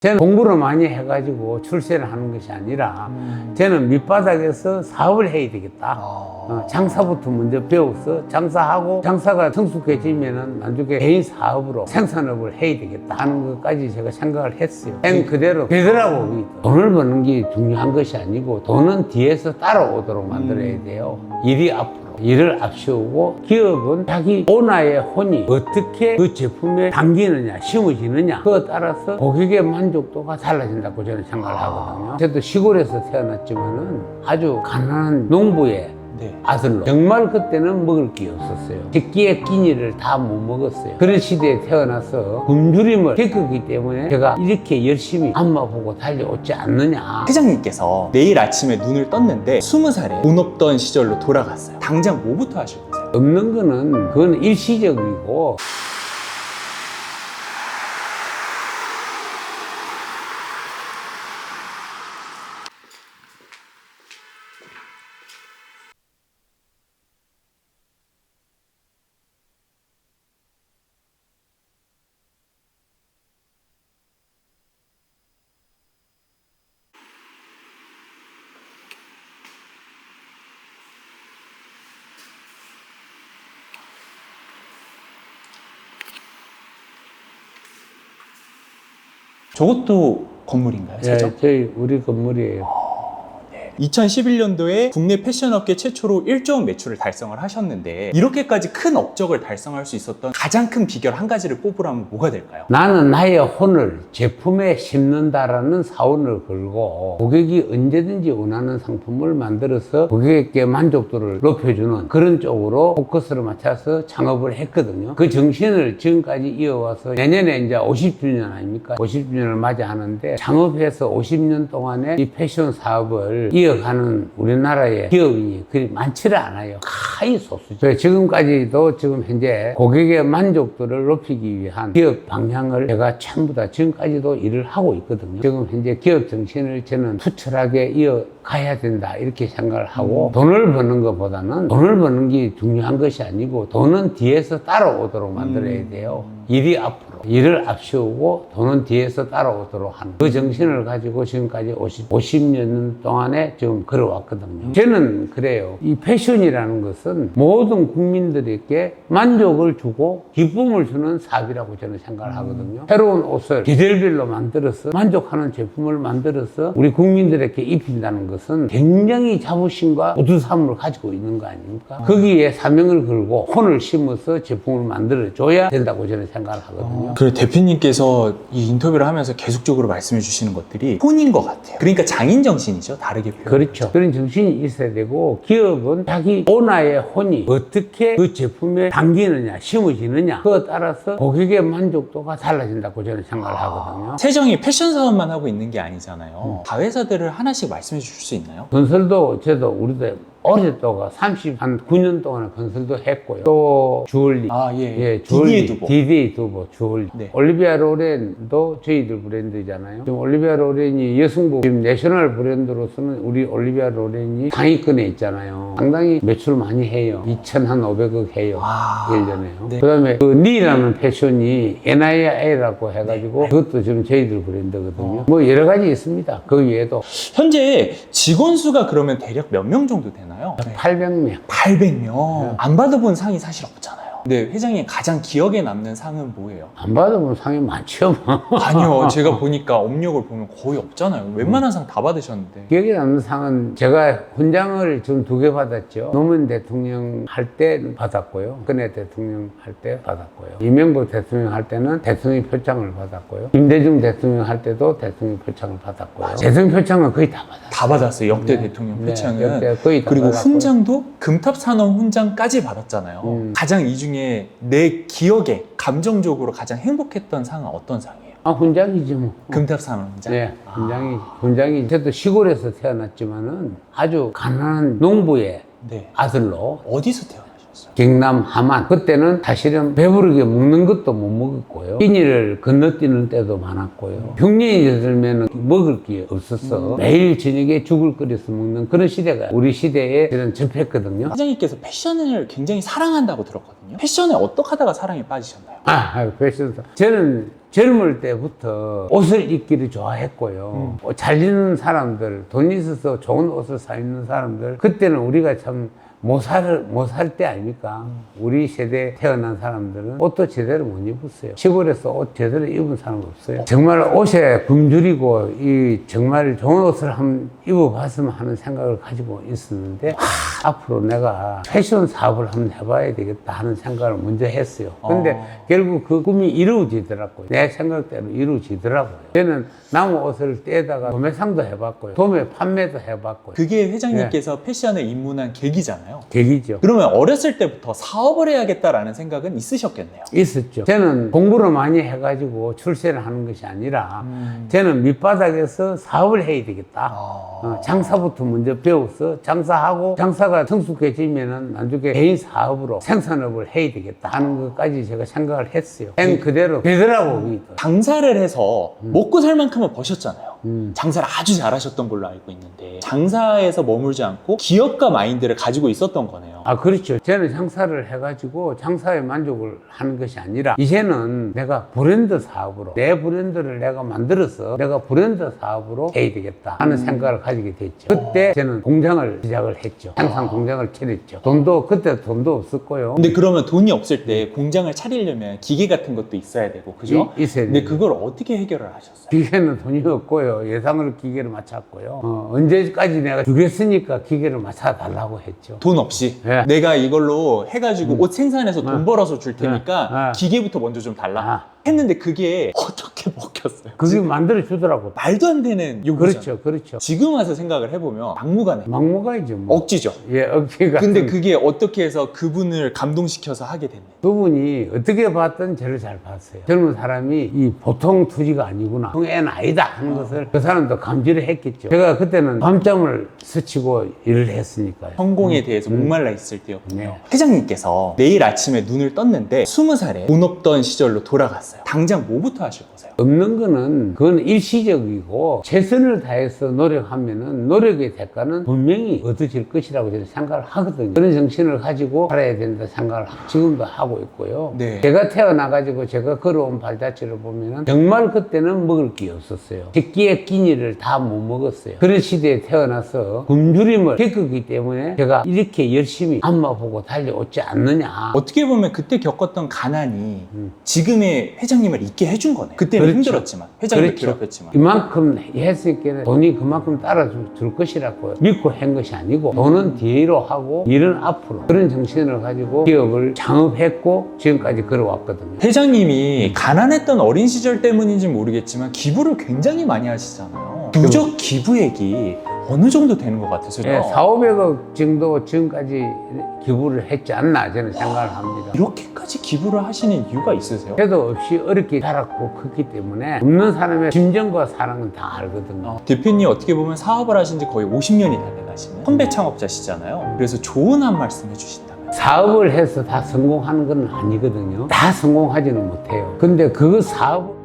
저는 공부를 많이 해가지고 출세를 하는 것이 아니라 저는 밑바닥에서 사업을 해야 되겠다. 장사부터 먼저 배워서 장사하고 장사가 성숙해지면은 나중에 개인 사업으로 생산업을 해야 되겠다 하는 것까지 제가 생각을 했어요. 그대로 되더라고. 돈을 버는 게 중요한 것이 아니고 돈은 뒤에서 따라오도록 만들어야 돼요. 일이 앞으로. 일을 앞세우고 기업은 자기 오너의 혼이 어떻게 그 제품에 담기느냐 심어지느냐 그에 따라서 고객의 만족도가 달라진다고 저는 생각을 하거든요. 저도 시골에서 태어났지만은 아주 가난한 농부의 아들로 정말 그때는 먹을 게 없었어요. 제끼의 끼니를 다 못 먹었어요. 그런 시대에 태어나서 굶주림을 겪었기 때문에 제가 이렇게 열심히 앞만 보고 달려오지 않느냐. 회장님께서 내일 아침에 눈을 떴는데 20살에 돈 없던 시절로 돌아갔어요. 당장 뭐부터 하실 거세요? 없는 거는 그건 일시적이고 저것도 건물인가요? 세정? 저희 우리 건물이에요. 2011년도에 국내 패션업계 최초로 1조 원 매출을 달성을 하셨는데 이렇게까지 큰 업적을 달성할 수 있었던 가장 큰 비결 한 가지를 뽑으라면 뭐가 될까요? 나는 나의 혼을 제품에 심는다라는 사원을 걸고 고객이 언제든지 원하는 상품을 만들어서 고객에게 만족도를 높여주는 그런 쪽으로 포커스를 맞춰서 창업을 했거든요. 그 정신을 지금까지 이어와서 내년에 이제 50주년 아닙니까? 50주년을 맞이하는데 창업해서 50년 동안에 이 패션 사업을 이어가는 우리나라의 기업이 그리 많지를 않아요. 거의 소수죠. 지금까지도 지금 현재 고객의 만족도를 높이기 위한 기업 방향을 제가 전부 다 지금까지도 일을 하고 있거든요. 지금 현재 기업 정신을 저는 투철하게 이어가야 된다 이렇게 생각을 하고 돈을 버는 것보다는 돈을 버는 게 중요한 것이 아니고 돈은 뒤에서 따라오도록 만들어야 돼요. 일이 앞으로. 일을 앞세우고 돈은 뒤에서 따라오도록 하는 그 정신을 가지고 지금까지 50년 동안에 지금 걸어왔거든요. 저는 그래요. 이 패션이라는 것은 모든 국민들에게 만족을 주고 기쁨을 주는 사업이라고 저는 생각을 하거든요. 새로운 옷을 계절별로 만들어서 만족하는 제품을 만들어서 우리 국민들에게 입힌다는 것은 굉장히 자부심과 뿌듯함을 가지고 있는 거 아닙니까? 거기에 사명을 걸고 혼을 심어서 제품을 만들어줘야 된다고 저는 생각을 하거든요. 그리고 대표님께서 이 인터뷰를 하면서 계속적으로 말씀해 주시는 것들이 혼인 것 같아요. 그러니까 장인 정신이죠. 다르게 표현. 그렇죠. 그런 정신이 있어야 되고 기업은 자기 오너의 혼이 어떻게 그 제품에 담기느냐 심어지느냐 그에 따라서 고객의 만족도가 달라진다고 저는 생각을 하거든요. 세정이 패션 사업만 하고 있는 게 아니잖아요. 다회사들을 하나씩 말씀해 주실 수 있나요? 건설도 저도 우리도 오랫동안 39년 동안 건설도 했고요. 또 주얼리, 주얼리, DDA 두보, 주얼리. 올리비아 로렌도 저희들 브랜드잖아요. 지금 올리비아 로렌이 여성복 지금 내셔널 브랜드로서는 우리 올리비아 로렌이 상위권에 있잖아요. 상당히 매출 많이 해요. 2,500억 해요. 1년에요. 그 다음에 그 니라는 패션이 NIA라고 해가지고 그것도 지금 저희들 브랜드거든요. 뭐 여러 가지 있습니다. 그 외에도 현재 직원 수가 그러면 대략 몇 명 정도 되나요? 800명. 800명. 안 받아본 상이 사실 없잖아요. 네, 회장님 가장 기억에 남는 상은 뭐예요? 안 받아본 상이 많죠. 아니요, 제가 보니까 업력을 보면 거의 없잖아요. 웬만한 상 다 받으셨는데. 기억에 남는 상은 제가 훈장을 지금 2개 받았죠. 노무현 대통령 할 때 받았고요. 박근혜 대통령 할 때 받았고요. 이명박 대통령 할 때는 대통령 표창을 받았고요. 김대중 대통령 할 때도 대통령 표창을 받았고요. 대통령 표창은 거의 다 받았어요. 다 받았어요. 역대 대통령 표창은. 역대 거의 다 그리고 받았고요. 훈장도 금탑산업 훈장까지 받았잖아요. 가장 이 중에 내 기억에 감정적으로 가장 행복했던 상은 어떤 상이에요? 훈장이지 뭐. 금탑산업 훈장? 네, 훈장이. 저도 시골에서 태어났지만은 아주 가난한 농부의 아들로. 어디서 태어나셨어요? 하셨어요? 경남 함안. 그때는 사실은 배부르게 먹는 것도 못 먹었고요. 끼니를 건너뛰는 때도 많았고요. 흉년이 들면 먹을 게 없었어. 매일 저녁에 죽을 끓여서 먹는 그런 시대가 우리 시대에 저는 접했거든요. 회장님께서 패션을 굉장히 사랑한다고 들었거든요. 패션에 어떻게 하다가 사랑에 빠지셨나요? 패션사. 저는 젊을 때부터 옷을 입기를 좋아했고요. 잘 입는 사람들, 돈이 있어서 좋은 옷을 사 입는 사람들, 그때는 우리가 참 못 살 때 아닙니까? 우리 세대에 태어난 사람들은 옷도 제대로 못 입었어요. 시골에서 옷 제대로 입은 사람 없어요. 정말 옷에 굶주리고 정말 좋은 옷을 한번 입어봤으면 하는 생각을 가지고 있었는데 앞으로 내가 패션 사업을 한번 해봐야 되겠다 하는 생각을 먼저 했어요. 근데 결국 그 꿈이 이루어지더라고요. 내 생각대로 이루어지더라고요. 저는 나무 옷을 떼다가 도매상도 해봤고요. 도매 판매도 해봤고요. 그게 회장님께서 패션에 입문한 계기잖아요. 계기죠. 그러면 어렸을 때부터 사업을 해야겠다라는 생각은 있으셨겠네요. 있었죠. 저는 공부를 많이 해가지고 출세를 하는 것이 아니라 저는 밑바닥에서 사업을 해야 되겠다. 장사부터 먼저 배워서 장사하고 장사가 성숙해지면은 나중에 개인 사업으로 생산업을 해야 되겠다 하는 것까지 제가 생각을 했어요. 그대로 되더라고. 장사를 해서 먹고 살 만큼은 버셨잖아요. 장사를 아주 잘하셨던 걸로 알고 있는데 장사에서 머물지 않고 기업가 마인드를 가지고 있었던 거네요. 그렇죠. 저는 장사를 해가지고 장사에 만족을 하는 것이 아니라 이제는 내가 브랜드 사업으로 내 브랜드를 내가 만들어서 내가 브랜드 사업으로 해야 되겠다 하는 생각을 가지게 됐죠. 그때 저는 공장을 시작을 했죠. 생산 공장을 차렸죠. 그때 돈도 없었고요. 근데 그러면 돈이 없을 때 공장을 차리려면 기계 같은 것도 있어야 되고, 그죠? 있어야 근데 되죠. 그걸 어떻게 해결을 하셨어요? 기계는 돈이 없고요. 예상을 기계를 맞췄고요. 언제까지 내가 주겠으니까 기계를 맞춰달라고 했죠. 돈 없이 네. 내가 이걸로 해가지고 옷 생산해서 돈 벌어서 줄 테니까 기계부터 먼저 좀 달라 했는데 그게 어떻게 먹혔어요? 그게 만들어 주더라고. 말도 안 되는 요구죠. 그렇죠. 지금 와서 생각을 해보면 막무가내 막무가내죠. 뭐. 억지죠. 억지가. 근데 그게 어떻게 해서 그분을 감동시켜서 하게 됐나요? 그분이 어떻게 봤든 저를 잘 봤어요. 젊은 사람이 이 보통 투지가 아니구나. 보통 애는 아니다 하는 것을 그 사람도 감지를 했겠죠. 제가 그때는 밤잠을 스치고 일을 했으니까요. 성공에 대해서 목말라 있을 때였군요. 네. 회장님께서 내일 아침에 눈을 떴는데 20살에 돈 없던 시절로 돌아갔어요. 당장 뭐부터 하실 거세요? 없는 거는 그건 일시적이고 최선을 다해서 노력하면은 노력의 대가는 분명히 얻어질 것이라고 저는 생각을 하거든요. 그런 정신을 가지고 살아야 된다 생각을 지금도 하고 있고요. 네. 제가 태어나가지고 제가 걸어온 발자취를 보면은 정말 그때는 먹을 게 없었어요. 새끼의 끼니를 다 못 먹었어요. 그런 시대에 태어나서 굶주림을 겪었기 때문에 제가 이렇게 열심히 앞만 보고 달려오지 않느냐. 어떻게 보면 그때 겪었던 가난이 지금의 회장님을 있게 해준 거네요. 그때는 그렇죠. 힘들었지만 회장님을 그렇죠. 괴롭혔지만 이만큼 했으니까 돈이 그만큼 따라줄 것이라고 믿고 한 것이 아니고 돈은 뒤로 하고 일은 앞으로 그런 정신을 가지고 기업을 창업했고 지금까지 걸어왔거든요. 회장님이 가난했던 어린 시절 때문인지 모르겠지만 기부를 굉장히 많이 하시잖아요. 누적 기부액이 어느 정도 되는 것 같으세요? 예, 4,500억 정도 지금까지 기부를 했지 않나 저는 생각을 합니다. 이렇게까지 기부를 하시는 이유가 있으세요? 해도 없이 어렵게 자랐고 컸기 때문에 없는 사람의 심정과 사랑은 다 알거든요. 대표님 어떻게 보면 사업을 하신 지 거의 50년이 다 돼가시는 선배 창업자시잖아요. 그래서 좋은 한 말씀 해주신다면? 사업을 해서 다 성공하는 건 아니거든요. 다 성공하지는 못해요. 근데 그 사업을